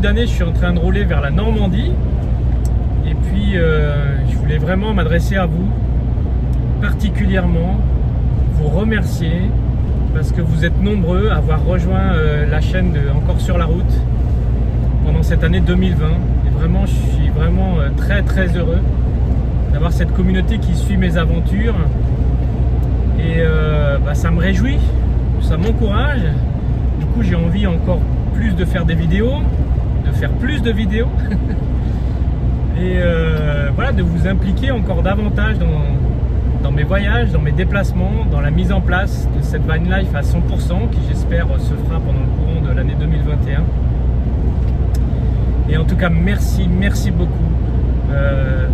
d'année, je suis en train de rouler vers la Normandie. Et puis, je voulais vraiment m'adresser à vous, particulièrement, vous remercier, parce que vous êtes nombreux à avoir rejoint la chaîne de Encore sur la route pendant cette année 2020. Et vraiment, je suis vraiment très très heureux d'avoir cette communauté qui suit mes aventures. Et ça me réjouit, ça m'encourage. Du coup, j'ai envie encore plus de faire des vidéos, de faire plus de vidéos. Et voilà, de vous impliquer encore davantage dans mes voyages, dans mes déplacements, dans la mise en place de cette van life à 100% qui j'espère se fera pendant le courant de l'année 2021. Et en tout cas, merci beaucoup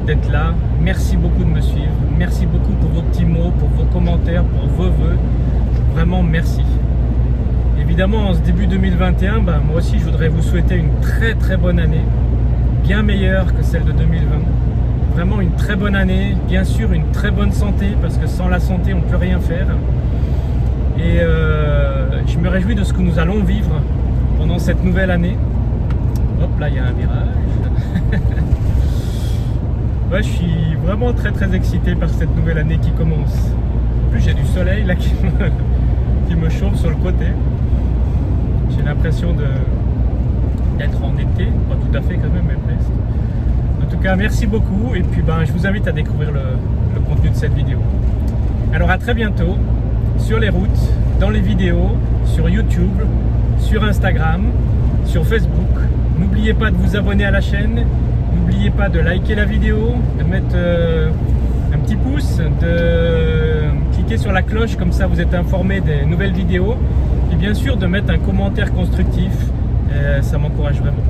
d'être là. Merci beaucoup de me suivre. Merci beaucoup pour vos petits mots, pour vos commentaires, pour vos vœux. Vraiment, merci. Évidemment, en ce début 2021, moi aussi, je voudrais vous souhaiter une très très bonne année. Bien meilleure que celle de 2020. Vraiment une très bonne année. Bien sûr, une très bonne santé, parce que sans la santé, on ne peut rien faire. Et je me réjouis de ce que nous allons vivre pendant cette nouvelle année. Hop, là, il y a un virage. Ouais, je suis vraiment très très excité par cette nouvelle année qui commence. En plus, j'ai du soleil là qui me chauffe sur le côté. J'ai l'impression d'être en été, pas tout à fait quand même, mais presque. En tout cas, merci beaucoup. Et puis, je vous invite à découvrir le contenu de cette vidéo. Alors, à très bientôt sur les routes, dans les vidéos, sur YouTube, sur Instagram, sur Facebook. N'oubliez pas de vous abonner à la chaîne. N'oubliez pas de liker la vidéo, de mettre un petit pouce, de cliquer sur la cloche, comme ça vous êtes informé des nouvelles vidéos. Et bien sûr de mettre un commentaire constructif, ça m'encourage vraiment.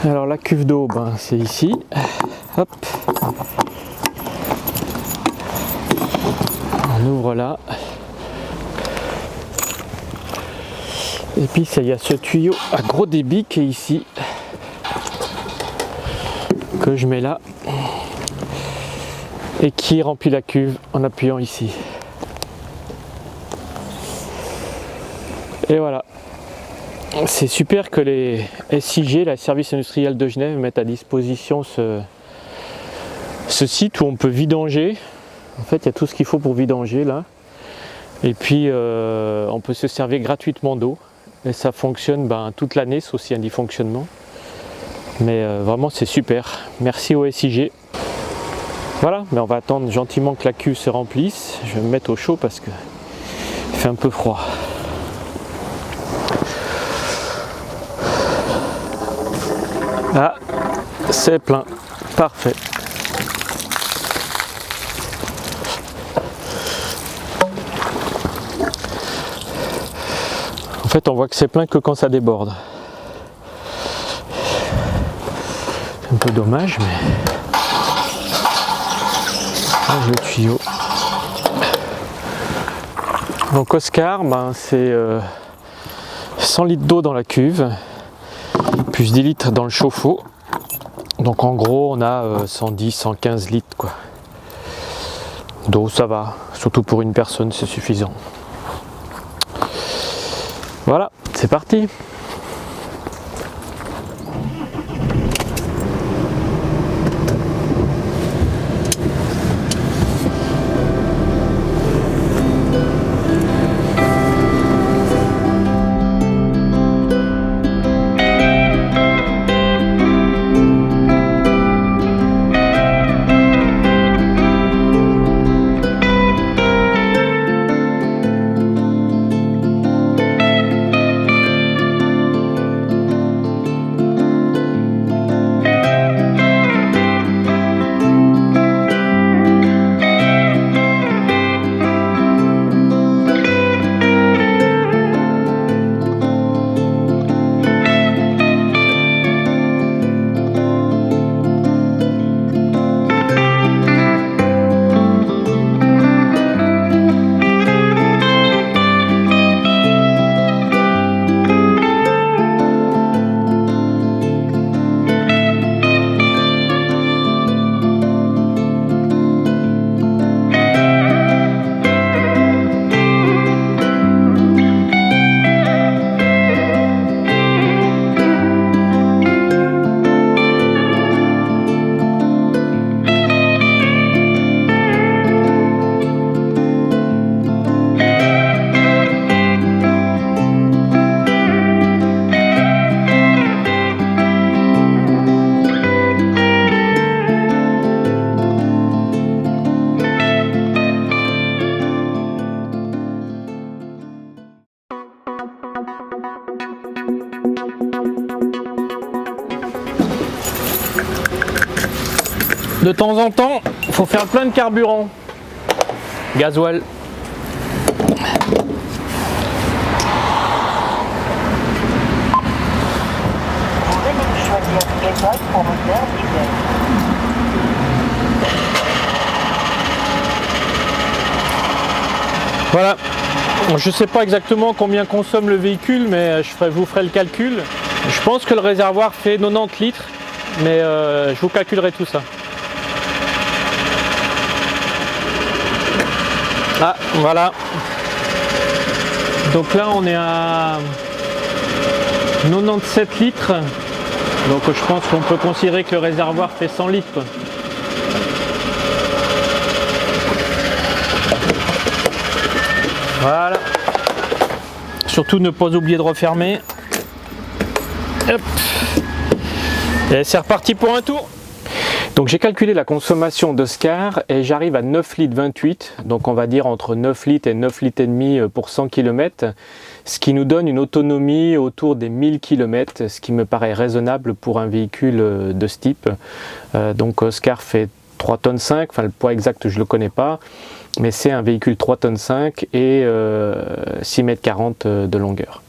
Alors la cuve d'eau, c'est ici. Hop. On ouvre là. Et puis il y a ce tuyau à gros débit qui est ici. Que je mets là. Et qui remplit la cuve en appuyant ici. Et voilà. C'est super que les SIG, la Service Industriel de Genève, mettent à disposition ce site où on peut vidanger. En fait, il y a tout ce qu'il faut pour vidanger là. Et puis, on peut se servir gratuitement d'eau. Et ça fonctionne toute l'année, c'est aussi un dysfonctionnement. Mais vraiment, c'est super. Merci au SIG. Voilà, mais on va attendre gentiment que la cuve se remplisse. Je vais me mettre au chaud parce qu'il fait un peu froid. Ah, c'est plein, parfait. En fait, on voit que c'est plein que quand ça déborde. C'est un peu dommage, mais... Ah, le tuyau. Donc Oscar, c'est 100 litres d'eau dans la cuve. Plus 10 litres dans le chauffe-eau. Donc en gros on a 110, 115 litres quoi. D'eau, ça va. Surtout pour une personne, c'est suffisant. Voilà, c'est parti. De temps en temps, il faut faire plein de carburant. Gasoil. Voilà. Je ne sais pas exactement combien consomme le véhicule, mais je vous ferai le calcul. Je pense que le réservoir fait 90 litres, mais je vous calculerai tout ça. Ah, voilà. Donc là, on est à 97 litres. Donc je pense qu'on peut considérer que le réservoir fait 100 litres, quoi. Voilà. Surtout ne pas oublier de refermer. Hop. Et c'est reparti pour un tour. Donc j'ai calculé la consommation d'Oscar et j'arrive à 9 litres 28, donc on va dire entre 9 litres et 9 litres et demi pour 100 km, ce qui nous donne une autonomie autour des 1000 km, ce qui me paraît raisonnable pour un véhicule de ce type. Donc Oscar fait 3 tonnes 5, enfin le poids exact je ne le connais pas, mais c'est un véhicule 3 tonnes 5 et 6 mètres 40 de longueur.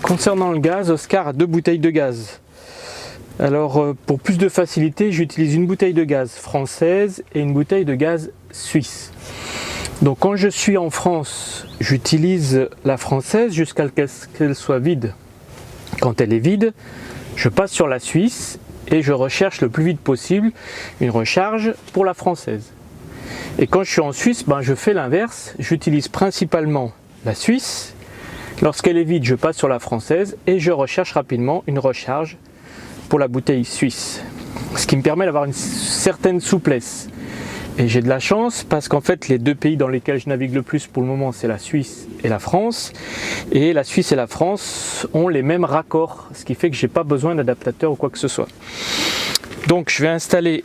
Concernant le gaz, Oscar a 2 bouteilles de gaz. Alors pour plus de facilité, j'utilise une bouteille de gaz française et une bouteille de gaz suisse. Donc quand je suis en France, j'utilise la française jusqu'à ce qu'elle soit vide. Quand elle est vide, je passe sur la suisse et je recherche le plus vite possible une recharge pour la française. Et quand je suis en Suisse, je fais l'inverse, j'utilise principalement la suisse. Lorsqu'elle est vide, je passe sur la française et je recherche rapidement une recharge pour la bouteille suisse. Ce qui me permet d'avoir une certaine souplesse. Et j'ai de la chance parce qu'en fait, les 2 pays dans lesquels je navigue le plus pour le moment, c'est la Suisse et la France. Et la Suisse et la France ont les mêmes raccords, ce qui fait que je n'ai pas besoin d'adaptateur ou quoi que ce soit. Donc, je vais installer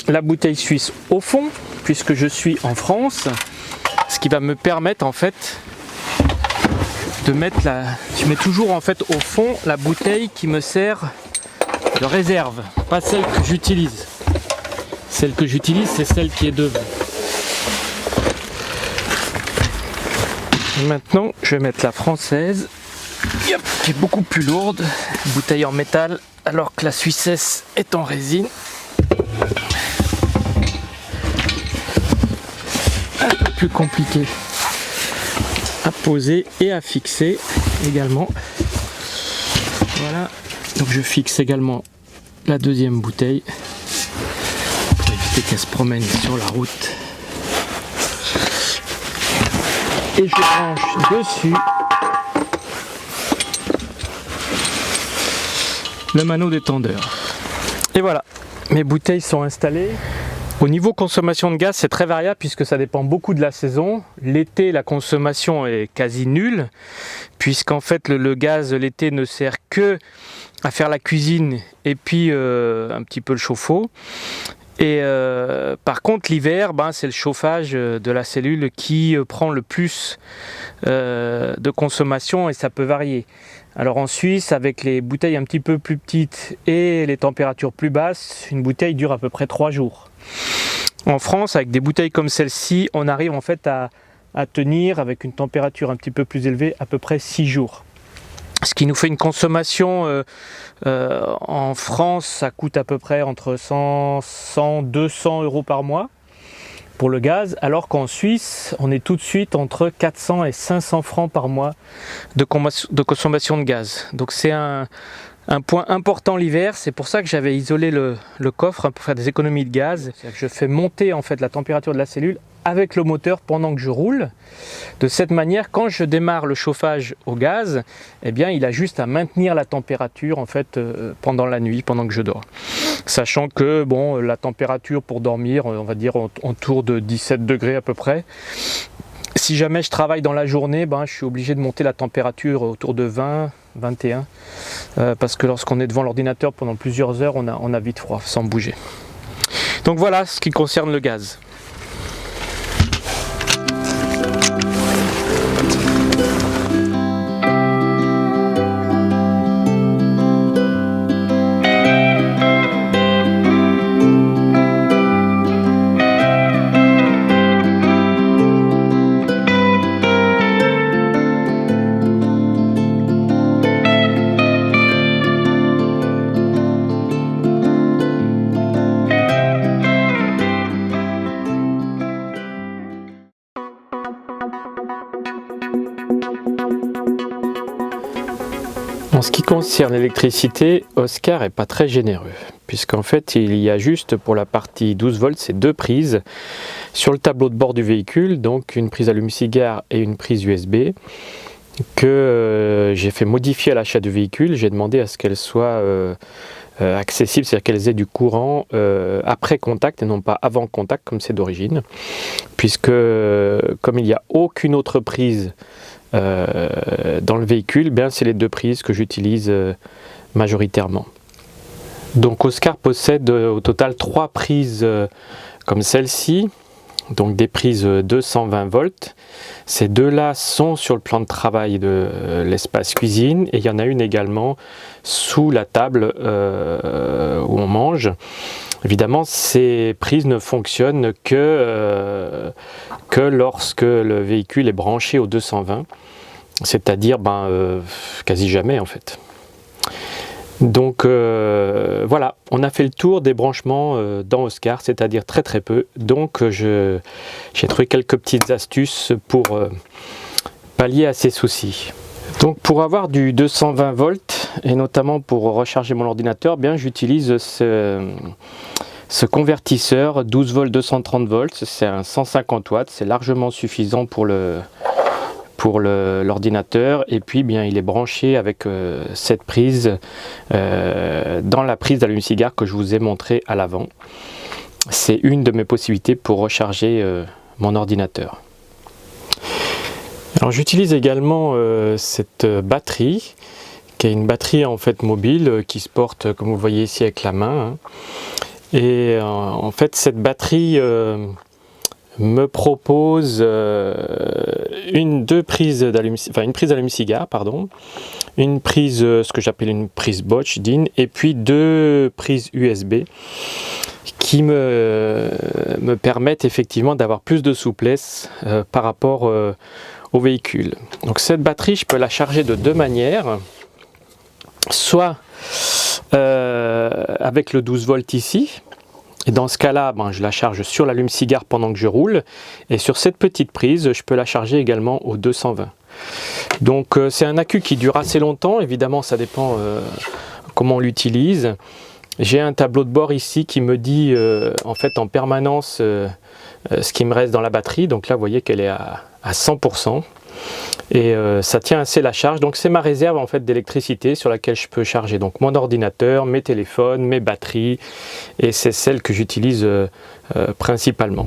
la bouteille suisse au fond, puisque je suis en France, ce qui va me permettre en fait de mettre je mets toujours en fait au fond la bouteille qui me sert de réserve, pas celle que j'utilise. Celle que j'utilise, c'est celle qui est devant. Et maintenant, je vais mettre la française, qui est beaucoup plus lourde, bouteille en métal, alors que la suissesse est en résine. Un peu plus compliqué à poser et à fixer également. Voilà, donc je fixe également la deuxième bouteille pour éviter qu'elle se promène sur la route. Et je branche dessus le manot détendeur. Et voilà, mes bouteilles sont installées. Au niveau consommation de gaz, c'est très variable puisque ça dépend beaucoup de la saison. L'été, la consommation est quasi nulle puisqu'en fait le gaz l'été ne sert que à faire la cuisine et puis un petit peu le chauffe-eau. Et par contre l'hiver, c'est le chauffage de la cellule qui prend le plus de consommation et ça peut varier. Alors en Suisse, avec les bouteilles un petit peu plus petites et les températures plus basses, une bouteille dure à peu près 3 jours. En France, avec des bouteilles comme celle-ci, on arrive en fait à tenir avec une température un petit peu plus élevée à peu près 6 jours. Ce qui nous fait une consommation en France, ça coûte à peu près entre 100 200 euros par mois. pour le gaz, alors qu'en Suisse, on est tout de suite entre 400 et 500 francs par mois de consommation de gaz. Donc c'est un point important l'hiver, c'est pour ça que j'avais isolé le coffre pour faire des économies de gaz. C'est-à-dire que je fais monter en fait la température de la cellule avec le moteur pendant que je roule. De cette manière, quand je démarre le chauffage au gaz, eh bien, il a juste à maintenir la température en fait pendant la nuit, pendant que je dors. Sachant que bon, la température pour dormir, on va dire autour de 17 degrés à peu près. Si jamais je travaille dans la journée, je suis obligé de monter la température autour de 20, 21, parce que lorsqu'on est devant l'ordinateur pendant plusieurs heures, on a vite froid sans bouger. Donc voilà ce qui concerne le gaz. En ce qui concerne l'électricité, Oscar n'est pas très généreux, puisqu'en fait il y a juste pour la partie 12 volts ces deux prises sur le tableau de bord du véhicule, donc une prise allume-cigare et une prise USB, que j'ai fait modifier à l'achat du véhicule. J'ai demandé à ce qu'elles soient accessibles, c'est-à-dire qu'elles aient du courant après contact et non pas avant contact comme c'est d'origine, puisque comme il n'y a aucune autre prise dans le véhicule, c'est les deux prises que j'utilise majoritairement. Donc Oscar possède au total 3 prises comme celle-ci, donc des prises 220 volts. Ces deux-là sont sur le plan de travail de l'espace cuisine, et il y en a une également sous la table où on mange. Évidemment, ces prises ne fonctionnent que lorsque le véhicule est branché au 220, c'est-à-dire quasi jamais en fait. Donc voilà, on a fait le tour des branchements dans Oscar, c'est-à-dire très très peu. Donc j'ai trouvé quelques petites astuces pour pallier à ces soucis. Donc pour avoir du 220 volts et notamment pour recharger mon ordinateur, j'utilise ce convertisseur 12 volts 230 volts. C'est un 150 watts, c'est largement suffisant pour l'ordinateur, et puis il est branché avec cette prise dans la prise d'allume-cigare que je vous ai montré à l'avant. C'est une de mes possibilités pour recharger mon ordinateur. Alors j'utilise également cette batterie qui est une batterie en fait mobile qui se porte comme vous voyez ici avec la main, et en fait cette batterie me propose une prise d'allume-cigare, une prise, ce que j'appelle une prise Bosch DIN, et puis 2 prises USB qui me permettent effectivement d'avoir plus de souplesse par rapport au véhicule. Donc cette batterie, je peux la charger de 2 manières, soit avec le 12 volts ici. Et dans ce cas-là, je la charge sur l'allume-cigare pendant que je roule, et sur cette petite prise, je peux la charger également au 220. Donc c'est un accu qui dure assez longtemps, évidemment ça dépend comment on l'utilise. J'ai un tableau de bord ici qui me dit en fait en permanence ce qui me reste dans la batterie. Donc là vous voyez qu'elle est à 100%. Et ça tient assez la charge, donc c'est ma réserve en fait d'électricité sur laquelle je peux charger donc mon ordinateur, mes téléphones, mes batteries, et c'est celle que j'utilise principalement.